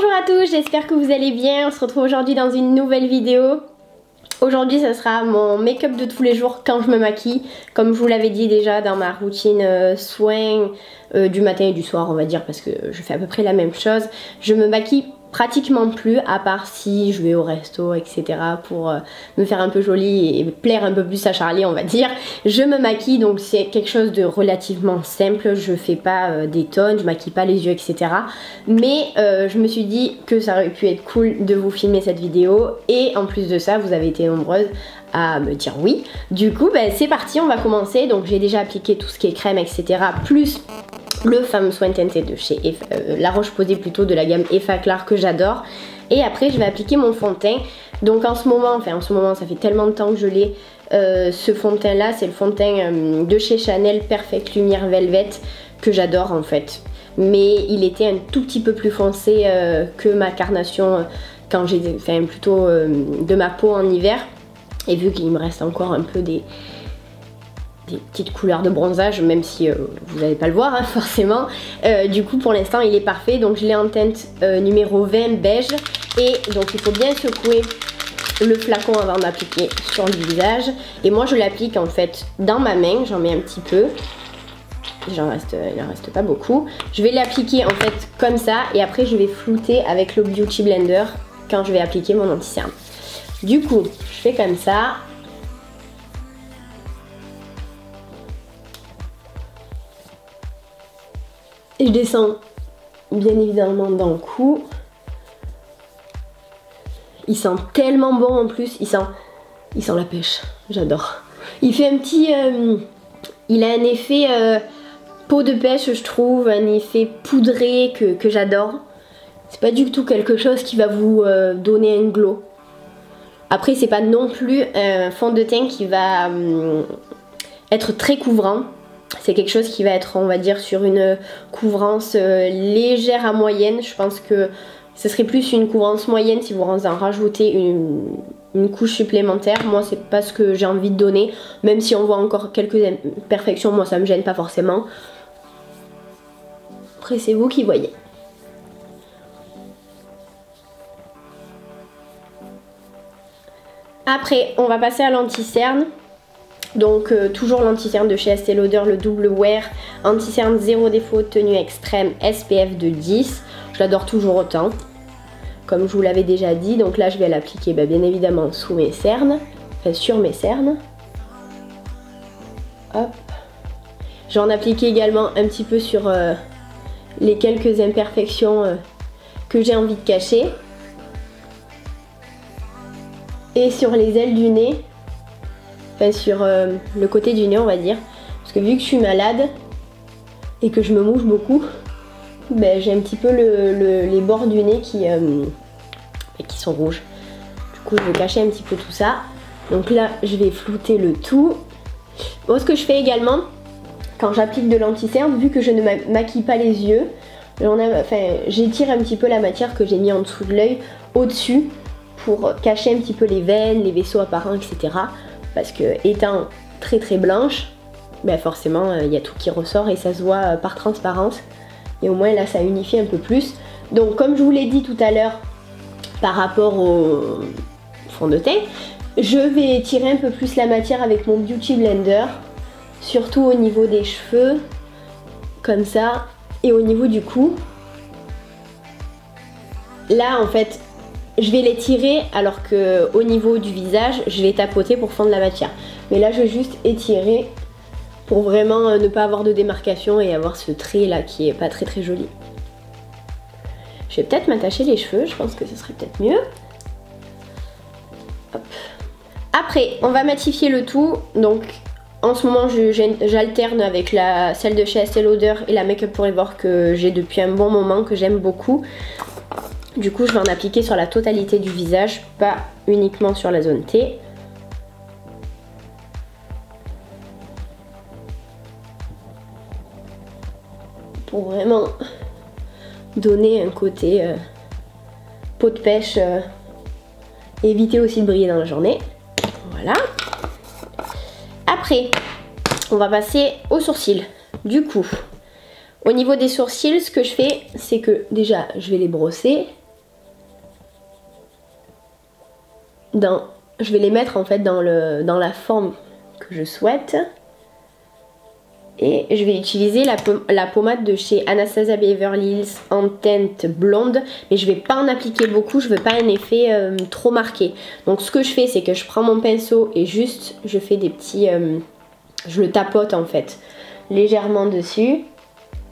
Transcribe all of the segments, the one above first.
Bonjour à tous, j'espère que vous allez bien. On se retrouve aujourd'hui dans une nouvelle vidéo. Aujourd'hui ça sera mon make-up de tous les jours quand je me maquille. Comme je vous l'avais dit déjà dans ma routine soins du matin et du soir on va dire, parce que je fais à peu près la même chose. Je me maquille pratiquement plus, à part si je vais au resto etc, pour me faire un peu jolie et plaire un peu plus à Charlie on va dire. Je me maquille, donc c'est quelque chose de relativement simple. Je fais pas des tonnes, je maquille pas les yeux etc, mais je me suis dit que ça aurait pu être cool de vous filmer cette vidéo. Et en plus de ça vous avez été nombreuses à me dire oui. Du coup c'est parti, on va commencer. Donc j'ai déjà appliqué tout ce qui est crème etc, plus le fameux soin teinté de chez La Roche-Posay, plutôt de la gamme Effaclar, que j'adore. Et après je vais appliquer mon fond de teint. Donc en ce moment ça fait tellement de temps que je l'ai, ce fond de teint là, c'est le fond de teint de chez Chanel Perfect Lumière Velvet, que j'adore en fait. Mais il était un tout petit peu plus foncé que ma carnation quand j'ai fait plutôt de ma peau en hiver. Et vu qu'il me reste encore un peu des petites couleurs de bronzage, même si vous n'allez pas le voir hein, forcément, du coup pour l'instant il est parfait. Donc je l'ai en teinte numéro 20 beige, et donc il faut bien secouer le flacon avant d'appliquer sur le visage. Et moi je l'applique en fait dans ma main, j'en mets un petit peu, il en reste pas beaucoup. Je vais l'appliquer en fait comme ça, et après je vais flouter avec le Beauty Blender quand je vais appliquer mon anti-cerne. Du coup je fais comme ça. Et je descends bien évidemment dans le cou. Il sent tellement bon en plus, il sent la pêche, j'adore. Il fait un petit, il a un effet peau de pêche je trouve, un effet poudré que j'adore. C'est pas du tout quelque chose qui va vous donner un glow. Après c'est pas non plus un fond de teint qui va être très couvrant. C'est quelque chose qui va être, on va dire, sur une couvrance légère à moyenne. Je pense que ce serait plus une couvrance moyenne si vous en rajoutez une couche supplémentaire. Moi c'est pas ce que j'ai envie de donner, même si on voit encore quelques imperfections, moi ça me gêne pas forcément. Après c'est vous qui voyez. Après on va passer à l'anti-cerne. Donc toujours l'anti-cerne de chez Estée Lauder, le double wear, anti-cerne zéro défaut, tenue extrême, SPF de 10. Je l'adore toujours autant, comme je vous l'avais déjà dit. Donc là je vais l'appliquer bien évidemment sous mes cernes, enfin sur mes cernes. Hop. Je vais en appliquer également un petit peu sur les quelques imperfections que j'ai envie de cacher. Et sur les ailes du nez. Sur le côté du nez on va dire, parce que vu que je suis malade et que je me mouche beaucoup, j'ai un petit peu les bords du nez qui sont rouges. Du coup je vais cacher un petit peu tout ça. Donc là je vais flouter le tout. Bon, ce que je fais également quand j'applique de l'anti-cerne, vu que je ne maquille pas les yeux, j'étire un petit peu la matière que j'ai mis en dessous de l'œil au-dessus pour cacher un petit peu les veines, les vaisseaux apparents etc. Parce que étant très très blanche, forcément il y a tout qui ressort et ça se voit par transparence. Et au moins là ça unifie un peu plus. Donc comme je vous l'ai dit tout à l'heure par rapport au fond de teint, je vais étirer un peu plus la matière avec mon Beauty Blender. Surtout au niveau des cheveux, comme ça, et au niveau du cou. Là en fait je vais les tirer, alors que au niveau du visage je vais tapoter pour fondre la matière. Mais là je vais juste étirer pour vraiment ne pas avoir de démarcation et avoir ce trait là qui est pas très très joli. Je vais peut-être m'attacher les cheveux, je pense que ce serait peut-être mieux. Hop. Après on va matifier le tout. Donc en ce moment j'alterne avec celle de chez Estée Lauder et la Make Up Forever que j'ai depuis un bon moment, que j'aime beaucoup. Du coup je vais en appliquer sur la totalité du visage, pas uniquement sur la zone T. Pour vraiment donner un côté peau de pêche, éviter aussi de briller dans la journée. Voilà. Après on va passer aux sourcils. Du coup au niveau des sourcils, ce que je fais c'est que déjà je vais les brosser. je vais les mettre en fait dans la forme que je souhaite. Et je vais utiliser la pommade de chez Anastasia Beverly Hills en teinte blonde. Mais je ne vais pas en appliquer beaucoup, je ne veux pas un effet trop marqué. Donc ce que je fais, c'est que je prends mon pinceau et juste je fais des petits... je le tapote en fait légèrement dessus.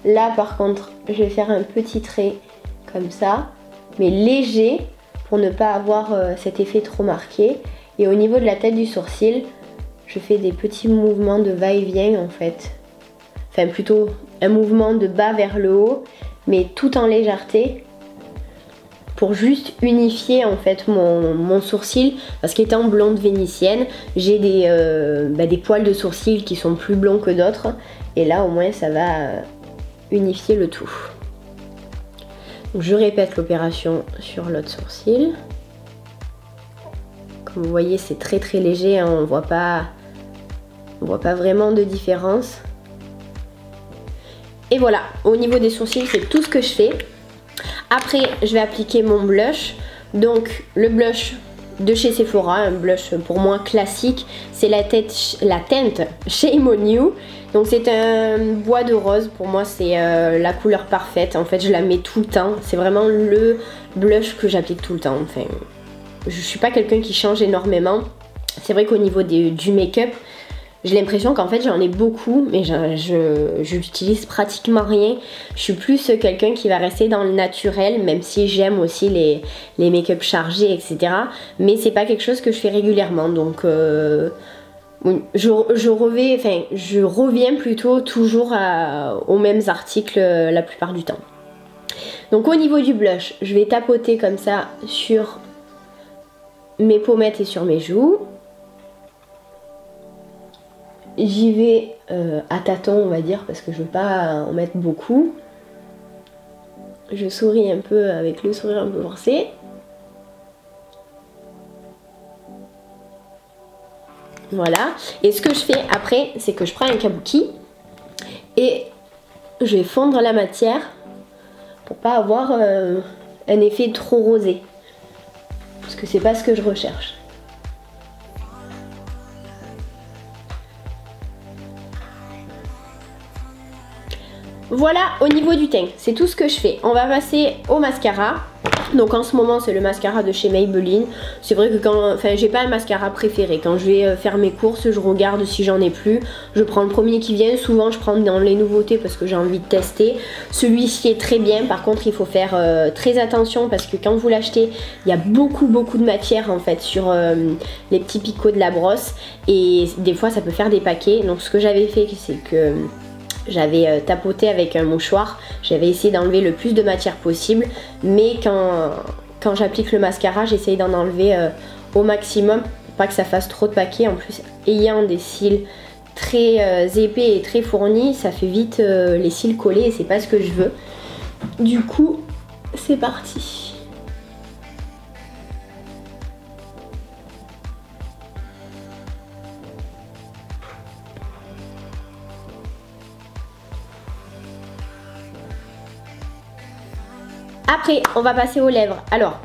Là par contre, je vais faire un petit trait comme ça, mais léger pour ne pas avoir cet effet trop marqué. Et au niveau de la tête du sourcil, je fais des petits mouvements de va-et-vient en fait. Enfin plutôt un mouvement de bas vers le haut, mais tout en légèreté, pour juste unifier en fait mon sourcil, parce qu'étant blonde vénitienne, j'ai des poils de sourcil qui sont plus blonds que d'autres, et là au moins ça va unifier le tout. Donc, je répète l'opération sur l'autre sourcil. Comme vous voyez, c'est très très léger, hein, on voit pas vraiment de différence. Et voilà, au niveau des sourcils, c'est tout ce que je fais. Après, je vais appliquer mon blush. Donc, le blush de chez Sephora, un blush pour moi classique, c'est la teinte Shame on You. Donc, c'est un bois de rose. Pour moi, c'est la couleur parfaite. En fait, je la mets tout le temps. C'est vraiment le blush que j'applique tout le temps. Enfin, je suis pas quelqu'un qui change énormément. C'est vrai qu'au niveau du make-up, j'ai l'impression qu'en fait j'en ai beaucoup, mais j'utilise pratiquement rien. Je suis plus quelqu'un qui va rester dans le naturel, même si j'aime aussi les make-up chargés, etc. Mais c'est pas quelque chose que je fais régulièrement, donc je reviens plutôt toujours aux mêmes articles la plupart du temps. Donc au niveau du blush, je vais tapoter comme ça sur mes pommettes et sur mes joues. J'y vais à tâtons, on va dire, parce que je veux pas en mettre beaucoup. Je souris un peu avec le sourire un peu forcé. Voilà. Et ce que je fais après, c'est que je prends un kabuki et je vais fondre la matière pour pas avoir un effet trop rosé. Parce que c'est pas ce que je recherche. Voilà au niveau du teint, c'est tout ce que je fais. On va passer au mascara. Donc en ce moment c'est le mascara de chez Maybelline. C'est vrai que j'ai pas un mascara préféré. Quand je vais faire mes courses, je regarde si j'en ai plus. Je prends le premier qui vient. Souvent je prends dans les nouveautés parce que j'ai envie de tester. Celui-ci est très bien. Par contre il faut faire très attention parce que quand vous l'achetez, il y a beaucoup de matière en fait sur les petits picots de la brosse. Et des fois ça peut faire des paquets. Donc ce que j'avais fait, c'est que j'avais tapoté avec un mouchoir, j'avais essayé d'enlever le plus de matière possible, mais quand j'applique le mascara, j'essaye d'en enlever au maximum pour pas que ça fasse trop de paquets. En plus, ayant des cils très épais et très fournis, ça fait vite les cils collés et c'est pas ce que je veux. Du coup, c'est parti. Après, on va passer aux lèvres. Alors,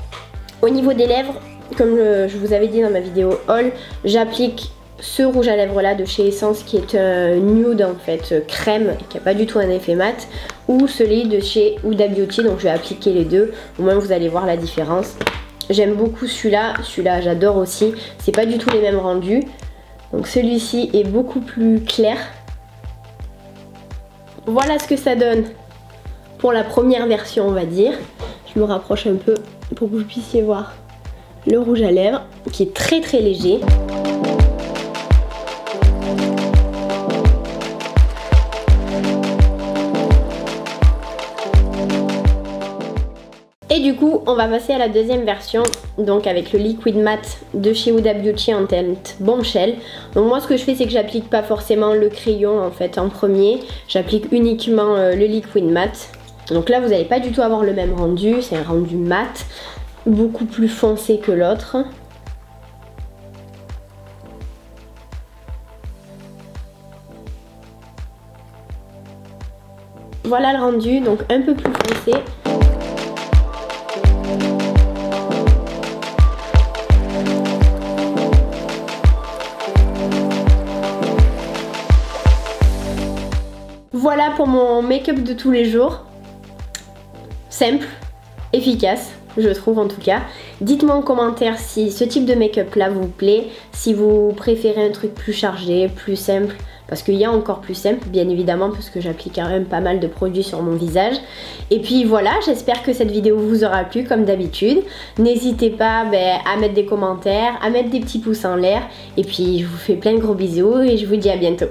au niveau des lèvres, comme je vous avais dit dans ma vidéo haul, j'applique ce rouge à lèvres là de chez Essence qui est un nude en fait crème qui n'a pas du tout un effet mat, ou celui de chez Huda Beauty. Donc je vais appliquer les deux, au moins vous allez voir la différence. J'aime beaucoup celui-là j'adore aussi. C'est pas du tout les mêmes rendus. Donc celui-ci est beaucoup plus clair. Voilà ce que ça donne pour la première version, on va dire. Je me rapproche un peu pour que vous puissiez voir le rouge à lèvres qui est très léger. Et du coup, on va passer à la deuxième version, donc avec le liquid matte de chez Huda Beauty en teinte Bombshell. Donc moi, ce que je fais, c'est que j'applique pas forcément le crayon en fait en premier. J'applique uniquement le liquid matte. Donc là, vous n'allez pas du tout avoir le même rendu. C'est un rendu mat, beaucoup plus foncé que l'autre. Voilà le rendu, donc un peu plus foncé. voilà pour mon make-up de tous les jours. Simple, efficace, je trouve en tout cas. Dites-moi en commentaire si ce type de make-up là vous plaît, si vous préférez un truc plus chargé, plus simple, parce qu'il y a encore plus simple bien évidemment, parce que j'applique quand même pas mal de produits sur mon visage. Et puis voilà, j'espère que cette vidéo vous aura plu comme d'habitude. N'hésitez pas à mettre des commentaires, à mettre des petits pouces en l'air, et puis je vous fais plein de gros bisous et je vous dis à bientôt.